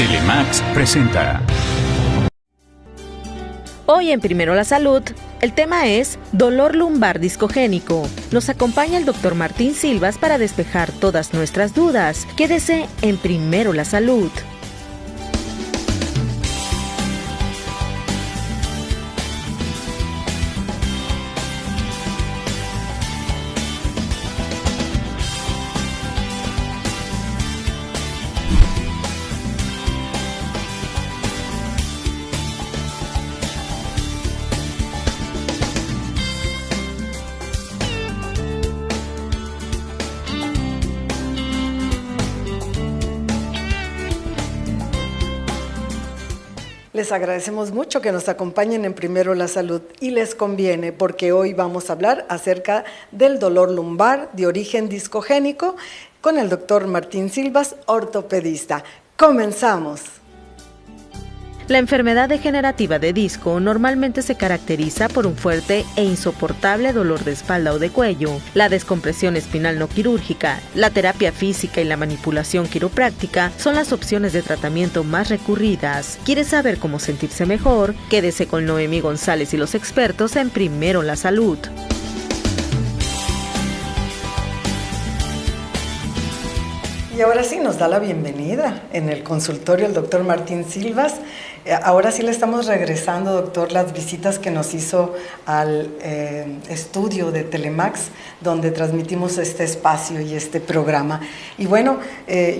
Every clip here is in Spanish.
Telemax presenta. Hoy en Primero la Salud, el tema es dolor lumbar discogénico. Nos acompaña el Dr. Martín Silvas para despejar todas nuestras dudas. Quédese en Primero la Salud. Les agradecemos mucho que nos acompañen en Primero la Salud y les conviene porque hoy vamos a hablar acerca del dolor lumbar de origen discogénico con el doctor Martín Silvas, ortopedista. Comenzamos. La enfermedad degenerativa de disco normalmente se caracteriza por un fuerte e insoportable dolor de espalda o de cuello. La descompresión espinal no quirúrgica, la terapia física y la manipulación quiropráctica son las opciones de tratamiento más recurridas. ¿Quiere saber cómo sentirse mejor? Quédese con Noemí González y los expertos en Primero la Salud. Y ahora sí nos da la bienvenida en el consultorio el doctor Martín Silvas. Ahora sí le estamos regresando, doctor, las visitas que nos hizo al estudio de Telemax, donde transmitimos este espacio y este programa. Y bueno,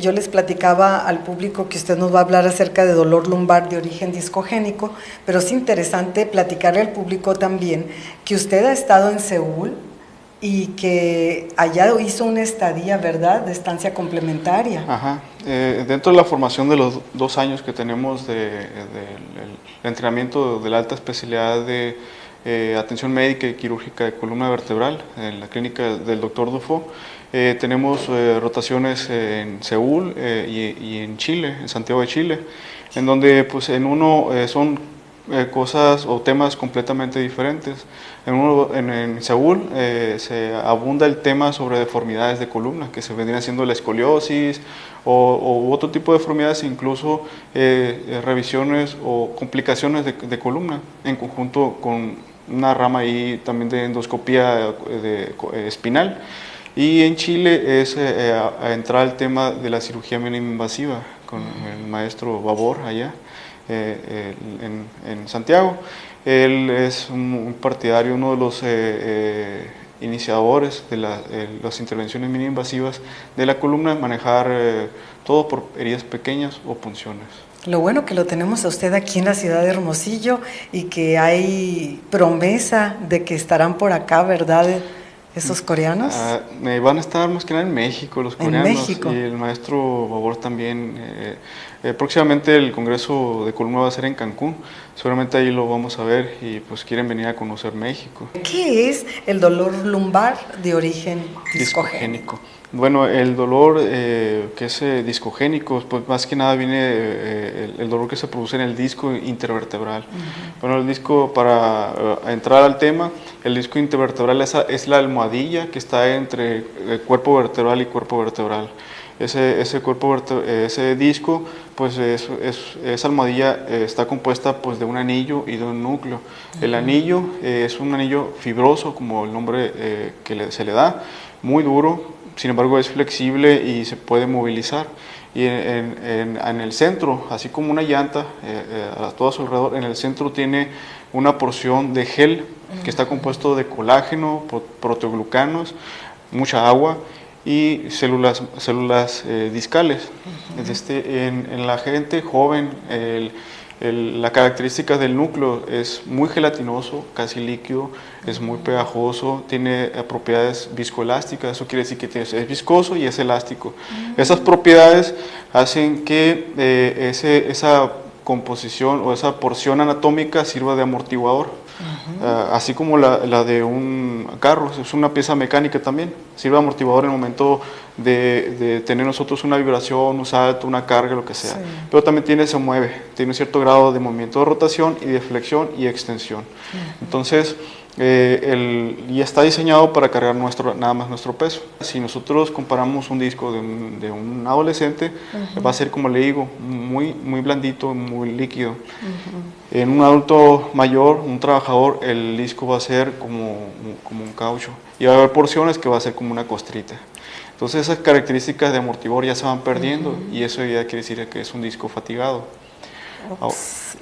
yo les platicaba al público que usted nos va a hablar acerca de dolor lumbar de origen discogénico, pero es interesante platicarle al público también que usted ha estado en Seúl y que allá hizo una estadía, ¿verdad?, de estancia complementaria. Ajá. Dentro de la formación de los 2 años que tenemos del entrenamiento de la alta especialidad de atención médica y quirúrgica de columna vertebral en la clínica del Dr. Dufo, tenemos rotaciones en Seúl y en Chile, en Santiago de Chile, en donde pues en uno son cosas o temas completamente diferentes. En Seúl se abunda el tema sobre deformidades de columna, que se vendrían siendo la escoliosis o otro tipo de deformidades, incluso revisiones o complicaciones de columna, en conjunto con una rama ahí también de endoscopía espinal. Y en Chile es entrar al tema de la cirugía mínima invasiva con el maestro Babor allá. En Santiago. Él es un partidario, uno de los iniciadores de las intervenciones mínimo invasivas de la columna, manejar todo por heridas pequeñas o punciones. Lo bueno que lo tenemos a usted aquí en la ciudad de Hermosillo y que hay promesa de que estarán por acá, ¿verdad?, esos coreanos. Van a estar más que nada en México, los coreanos. En México. Y el maestro Babor también. Próximamente el Congreso de Columna va a ser en Cancún. Seguramente ahí lo vamos a ver y pues quieren venir a conocer México. ¿Qué es el dolor lumbar de origen discogénico? Bueno, el dolor que es discogénico, pues más que nada viene el dolor que se produce en el disco intervertebral. Bueno, el disco, para entrar al tema, el disco intervertebral es la almohadilla que está entre el cuerpo vertebral y cuerpo vertebral. Ese disco, pues esa almohadilla está compuesta pues de un anillo y de un núcleo. El anillo es un anillo fibroso, como el nombre se le da, muy duro. Sin embargo, es flexible y se puede movilizar. Y en el centro, así como una llanta, a todo a su alrededor, en el centro tiene una porción de gel que está compuesto de colágeno, proteoglucanos, mucha agua y células discales. En la gente joven, la característica del núcleo es muy gelatinoso, casi líquido, es muy pegajoso, tiene propiedades viscoelásticas, eso quiere decir que es viscoso y es elástico. Esas propiedades hacen que esa composición o esa porción anatómica sirva de amortiguador. Así como la de un carro, es una pieza mecánica también, sirve de amortiguador en el momento de tener nosotros una vibración, un salto, una carga, lo que sea. Sí. Pero también se mueve, tiene un cierto grado de movimiento de rotación y de flexión y extensión. Entonces, y está diseñado para cargar nada más nuestro peso. Si nosotros comparamos un disco de un adolescente, va a ser, como le digo, muy blandito, muy líquido. En un adulto mayor, un trabajador, el disco va a ser como un caucho, y va a haber porciones que va a ser como una costrita. Entonces esas características de amortiguador ya se van perdiendo, y eso ya quiere decir que es un disco fatigado.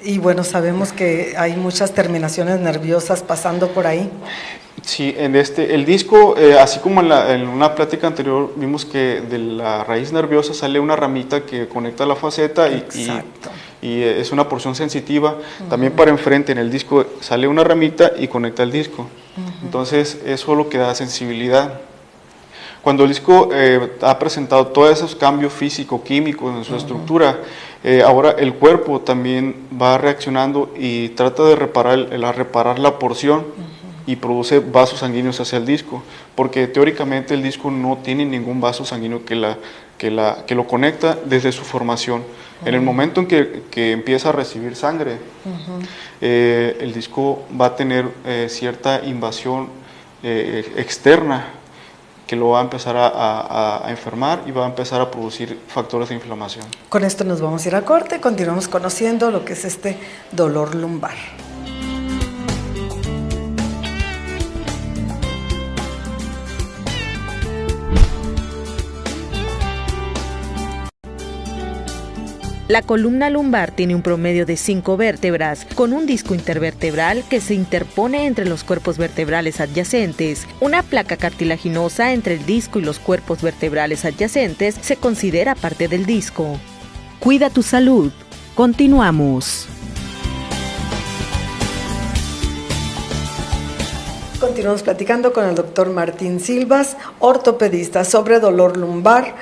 Y bueno, sabemos que hay muchas terminaciones nerviosas pasando por ahí. Sí, el disco, así como en una plática anterior, vimos que de la raíz nerviosa sale una ramita que conecta la faceta y es una porción sensitiva. También para enfrente en el disco sale una ramita y conecta el disco. Entonces eso es lo que da sensibilidad. Cuando el disco ha presentado todos esos cambios físico-químicos en su estructura, ahora el cuerpo también va reaccionando y trata de reparar la porción y produce vasos sanguíneos hacia el disco, porque teóricamente el disco no tiene ningún vaso sanguíneo que lo conecta desde su formación. En el momento en que empieza a recibir sangre, el disco va a tener cierta invasión externa que lo va a empezar a enfermar y va a empezar a producir factores de inflamación. Con esto nos vamos a ir a corte, continuamos conociendo lo que es este dolor lumbar. La columna lumbar tiene un promedio de 5 vértebras, con un disco intervertebral que se interpone entre los cuerpos vertebrales adyacentes. Una placa cartilaginosa entre el disco y los cuerpos vertebrales adyacentes se considera parte del disco. Cuida tu salud. Continuamos. Continuamos platicando con el doctor Martín Silvas, ortopedista, sobre dolor lumbar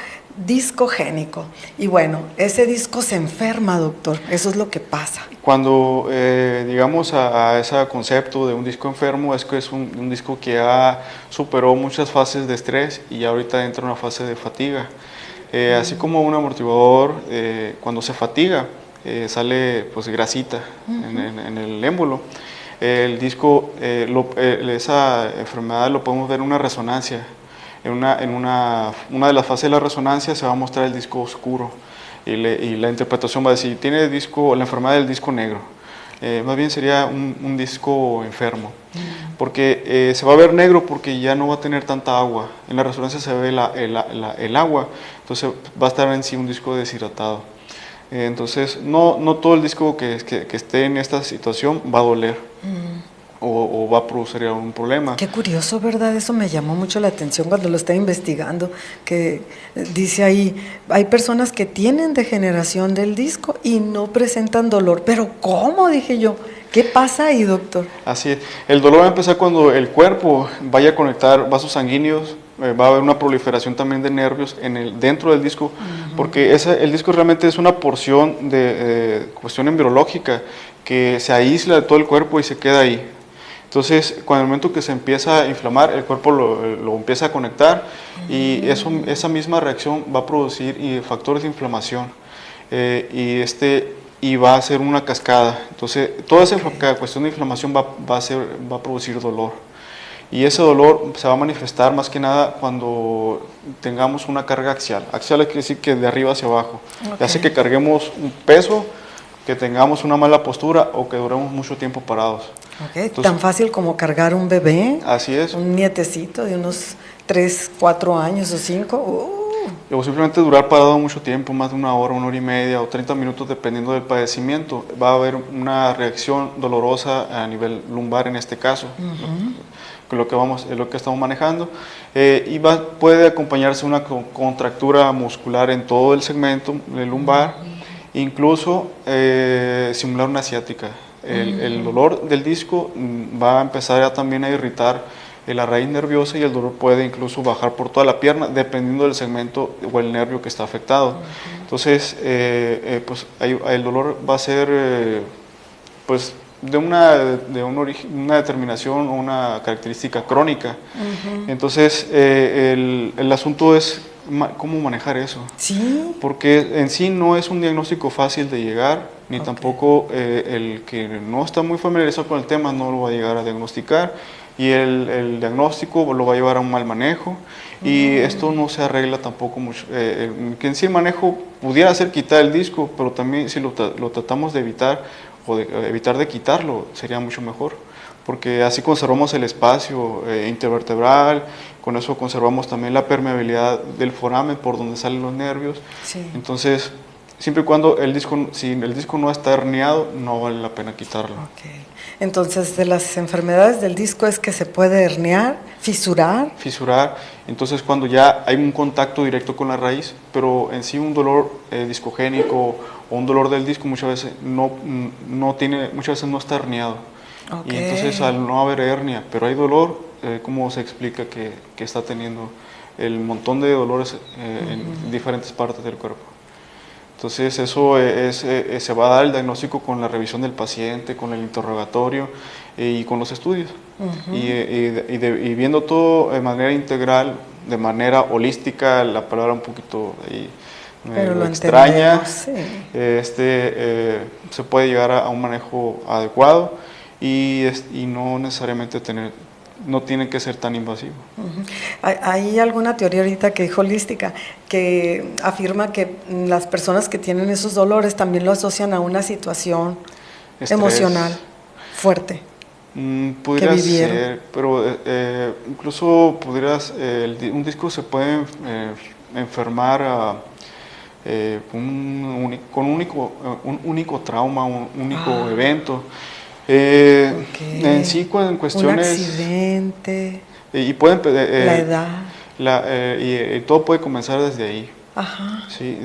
discogénico. Y bueno, ese disco se enferma, doctor, eso es lo que pasa. Cuando llegamos a ese concepto de un disco enfermo, es que es un disco que ya superó muchas fases de estrés y ya ahorita entra en una fase de fatiga. Así como un amortiguador, cuando se fatiga, sale pues grasita en el émbolo. El disco, esa enfermedad lo podemos ver en una resonancia. En una de las fases de la resonancia se va a mostrar el disco oscuro y la interpretación va a decir, tiene la enfermedad del disco negro. Más bien sería un disco enfermo, porque se va a ver negro porque ya no va a tener tanta agua. En la resonancia se ve el agua, entonces va a estar en sí un disco deshidratado. Entonces no todo el disco que esté en esta situación va a doler. O va a producir algún problema. Qué curioso, ¿verdad? Eso me llamó mucho la atención cuando lo estaba investigando, que dice ahí, hay personas que tienen degeneración del disco y no presentan dolor. ¿Pero cómo? Dije yo. ¿Qué pasa ahí, doctor? Así es. El dolor va a empezar cuando el cuerpo vaya a conectar vasos sanguíneos, va a haber una proliferación también de nervios dentro del disco, porque el disco realmente es una porción de cuestión embriológica que se aísla de todo el cuerpo y se queda ahí. Entonces, cuando el momento que se empieza a inflamar, el cuerpo lo empieza a conectar y esa misma reacción va a producir factores de inflamación y va a ser una cascada. Entonces, toda esa cuestión de inflamación va a producir dolor. Y ese dolor se va a manifestar más que nada cuando tengamos una carga axial. Axial quiere decir que de arriba hacia abajo. Ya sea que carguemos un peso, que tengamos una mala postura o que duremos mucho tiempo parados. Okay. Entonces, tan fácil como cargar un bebé. Así es. Un nietecito de unos 3, 4 años o 5. O simplemente durar parado mucho tiempo, más de una hora y media o 30 minutos, dependiendo del padecimiento. Va a haber una reacción dolorosa a nivel lumbar en este caso, lo que estamos manejando. Y puede acompañarse una contractura muscular en todo el segmento del lumbar, incluso simular una ciática. El dolor del disco va a empezar también a irritar la raíz nerviosa y el dolor puede incluso bajar por toda la pierna dependiendo del segmento o el nervio que está afectado. Entonces, pues el dolor va a ser pues de una determinación o una característica crónica. Entonces, el asunto es cómo manejar eso. Sí. Porque en sí no es un diagnóstico fácil de llegar, ni tampoco el que no está muy familiarizado con el tema no lo va a llegar a diagnosticar, y el diagnóstico lo va a llevar a un mal manejo, y esto no se arregla tampoco mucho. Que en sí el manejo pudiera ser quitar el disco, pero también si lo tratamos de evitar o de evitar de quitarlo, sería mucho mejor, porque así conservamos el espacio intervertebral, con eso conservamos también la permeabilidad del foramen por donde salen los nervios. Sí. Entonces, siempre y cuando si el disco no está herniado, no vale la pena quitarlo. Okay. Entonces, de las enfermedades del disco es que se puede herniar, fisurar. Fisurar, entonces cuando ya hay un contacto directo con la raíz, pero en sí un dolor discogénico o un dolor del disco muchas veces muchas veces no está herniado. Okay. Y entonces al no haber hernia, pero hay dolor, ¿cómo se explica que está teniendo el montón de dolores en diferentes partes del cuerpo? Entonces eso se va a dar el diagnóstico con la revisión del paciente, con el interrogatorio y con los estudios. Y viendo todo de manera integral, de manera holística, la palabra un poquito extraña, sí. Se puede llegar a un manejo adecuado y no necesariamente no tiene que ser tan invasivo. Hay alguna teoría ahorita que dijo holística que afirma que las personas que tienen esos dolores también lo asocian a una situación emocional fuerte. Podría ser, pero incluso un disco se puede enfermar con un único trauma, un único evento. En sí, en cuestiones... Un accidente, y pueden, la edad. Y todo puede comenzar desde ahí. Ajá. Sí,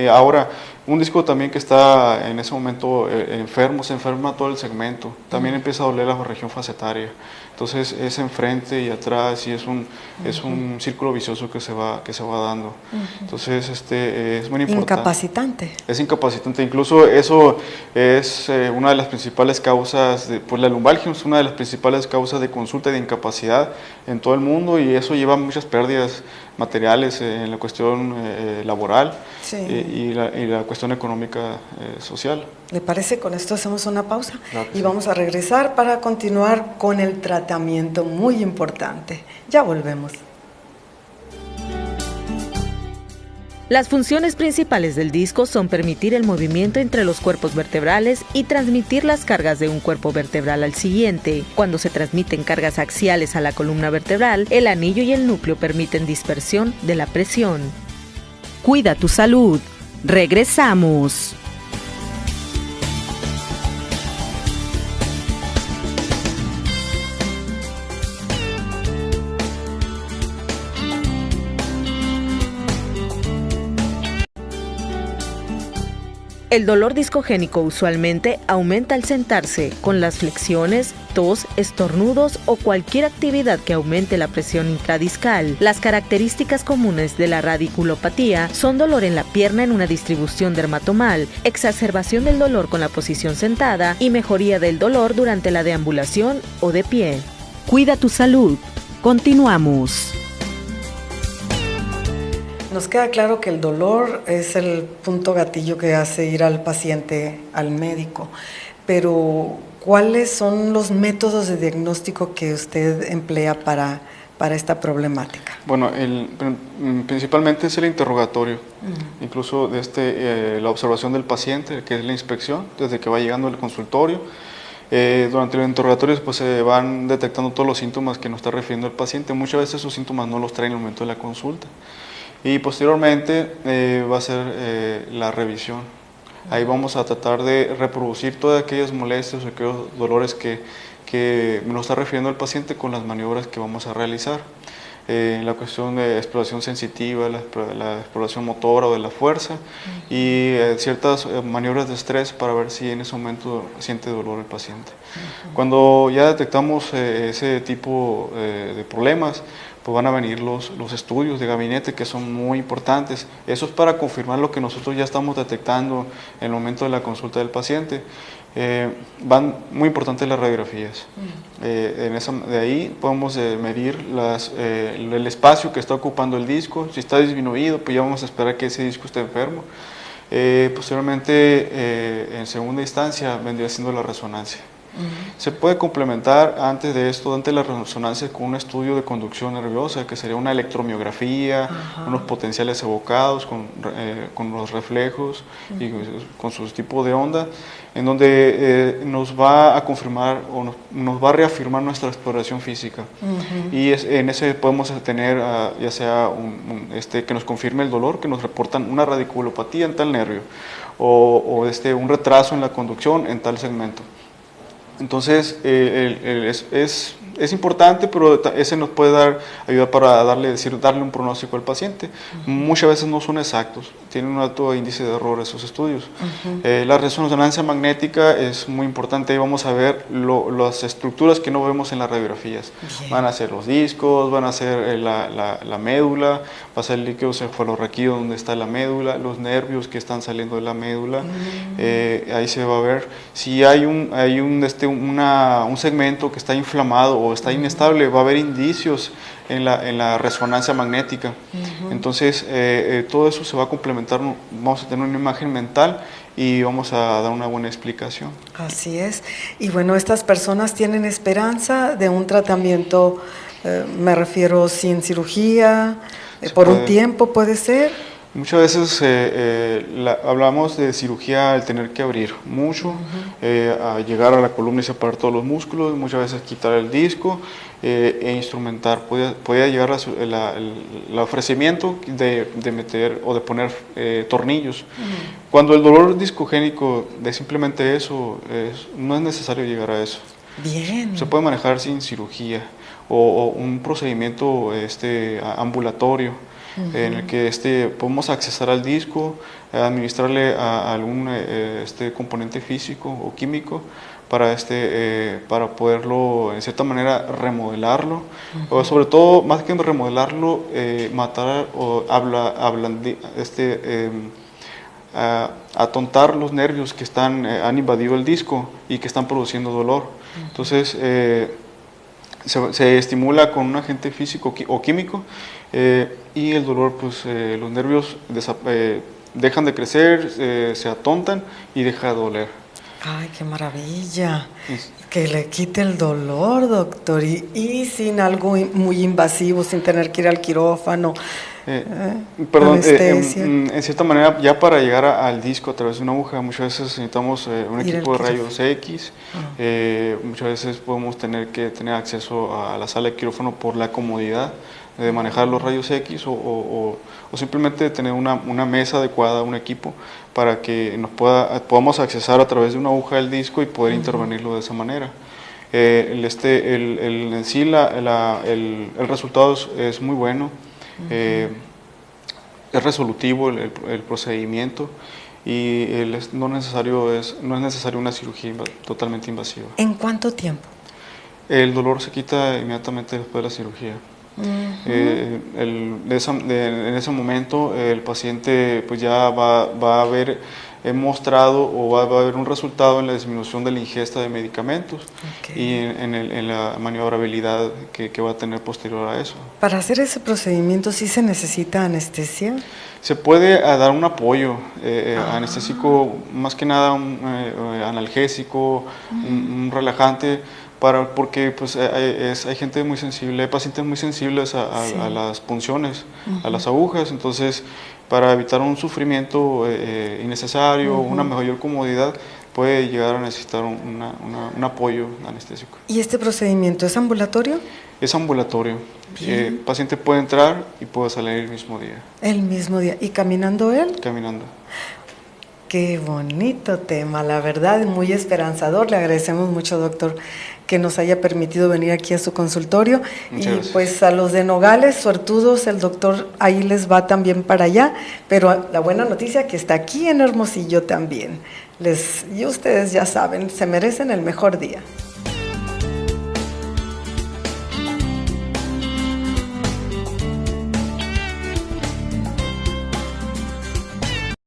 ahora, un disco también que está en ese momento enfermo, se enferma todo el segmento. También empieza a doler la región facetaria. Entonces es enfrente y atrás y es un círculo vicioso que se va dando. Entonces es muy importante. Incapacitante. Es incapacitante. Incluso eso es una de las principales causas, pues la lumbalgia es una de las principales causas de consulta de incapacidad en todo el mundo, y eso lleva a muchas pérdidas materiales en la cuestión laboral. Sí. Y la cuestión económica social. ¿Le parece? Con esto hacemos una pausa y sí. Vamos a regresar para continuar con el tratamiento muy importante. Ya volvemos. Las funciones principales del disco son permitir el movimiento entre los cuerpos vertebrales y transmitir las cargas de un cuerpo vertebral al siguiente. Cuando se transmiten cargas axiales a la columna vertebral, el anillo y el núcleo permiten dispersión de la presión. Cuida tu salud. Regresamos. El dolor discogénico usualmente aumenta al sentarse, con las flexiones, tos, estornudos o cualquier actividad que aumente la presión intradiscal. Las características comunes de la radiculopatía son dolor en la pierna en una distribución dermatomal, exacerbación del dolor con la posición sentada y mejoría del dolor durante la deambulación o de pie. Cuida tu salud. Continuamos. Nos queda claro que el dolor es el punto gatillo que hace ir al paciente al médico, pero ¿cuáles son los métodos de diagnóstico que usted emplea para esta problemática? Bueno, principalmente es el interrogatorio, incluso la observación del paciente, que es la inspección, desde que va llegando al consultorio. Durante el interrogatorio pues, se van detectando todos los síntomas que nos está refiriendo el paciente. Muchas veces esos síntomas no los traen en el momento de la consulta. Y posteriormente va a ser la revisión. Ahí vamos a tratar de reproducir todas aquellas molestias o aquellos dolores que nos está refiriendo el paciente con las maniobras que vamos a realizar. La cuestión de exploración sensitiva, la exploración motora o de la fuerza y ciertas maniobras de estrés para ver si en ese momento siente dolor el paciente. Cuando ya detectamos ese tipo de problemas, pues van a venir los estudios de gabinete, que son muy importantes. Eso es para confirmar lo que nosotros ya estamos detectando en el momento de la consulta del paciente. Van muy importantes las radiografías. De ahí podemos medir el espacio que está ocupando el disco. Si está disminuido, pues ya vamos a esperar que ese disco esté enfermo. Posteriormente, en segunda instancia, vendría siendo la resonancia. Se puede complementar antes de esto, antes de la resonancia, con un estudio de conducción nerviosa, que sería una electromiografía, unos potenciales evocados con los reflejos y con sus tipos de onda, en donde nos va a confirmar o nos va a reafirmar nuestra exploración física. Y en ese podemos tener ya sea que nos confirme el dolor, que nos reportan una radiculopatía en tal nervio, o un retraso en la conducción en tal segmento. Entonces, es importante, pero ese nos puede ayudar para darle un pronóstico al paciente. Muchas veces no son exactos, tienen un alto índice de error esos estudios. La resonancia magnética es muy importante, ahí vamos a ver las estructuras que no vemos en las radiografías. Van a ser los discos, van a ser la médula, va a ser el líquido cefalorraquídeo donde está la médula, los nervios que están saliendo de la médula. Ahí se va a ver si hay un segmento que está inflamado o está inestable, va a haber indicios en la resonancia magnética. Entonces, todo eso se va a complementar, vamos a tener una imagen mental y vamos a dar una buena explicación. Así es. Y bueno, estas personas tienen esperanza de un tratamiento, me refiero sin cirugía, por un tiempo, ¿puede ser? Muchas veces hablamos de cirugía al tener que abrir mucho, a llegar a la columna y separar todos los músculos, muchas veces quitar el disco e instrumentar. Podía llegar el ofrecimiento de meter o de poner tornillos. Cuando el dolor discogénico de simplemente eso, no es necesario llegar a eso. Bien. Se puede manejar sin cirugía o un procedimiento ambulatorio. En el que podemos accesar al disco, administrarle a algún componente físico o químico para poderlo, en cierta manera, remodelarlo, o sobre todo, más que remodelarlo, matar o atontar los nervios que han invadido el disco y que están produciendo dolor. Entonces, se estimula con un agente físico o químico y el dolor, pues los nervios dejan de crecer, se atontan y deja de doler. ¡Ay, qué maravilla! Que le quite el dolor, doctor, y sin algo muy invasivo, sin tener que ir al quirófano. En cierta manera, ya para llegar al disco a través de una aguja, muchas veces necesitamos un equipo de rayos X, muchas veces podemos tener que tener acceso a la sala de quirófano por la comodidad de manejar los rayos X o simplemente tener una mesa adecuada, un equipo, para que podamos accesar a través de una aguja del disco y poder intervenirlo de esa manera. El resultado es muy bueno. Es resolutivo el procedimiento y no es necesario una cirugía totalmente invasiva. ¿En cuánto tiempo? El dolor se quita inmediatamente después de la cirugía. En ese momento el paciente pues ya va a haber mostrado o va a haber un resultado en la disminución de la ingesta de medicamentos y en la maniobrabilidad que va a tener posterior a eso. ¿Para hacer ese procedimiento sí se necesita anestesia? Se puede dar un apoyo anestésico, más que nada un analgésico, un relajante, porque pues, hay gente muy sensible, hay pacientes muy sensibles a las punciones, a las agujas, entonces para evitar un sufrimiento innecesario, una mayor comodidad, puede llegar a necesitar un apoyo anestésico. ¿Y este procedimiento es ambulatorio? Es ambulatorio. El paciente puede entrar y puede salir el mismo día. ¿El mismo día? ¿Y caminando él? Caminando. Qué bonito tema, la verdad, muy esperanzador. Le agradecemos mucho, doctor, que nos haya permitido venir aquí a su consultorio. Muchas gracias. Pues a los de Nogales, suertudos, el doctor ahí les va también para allá, pero la buena noticia que está aquí en Hermosillo también. Y ustedes ya saben, se merecen el mejor día.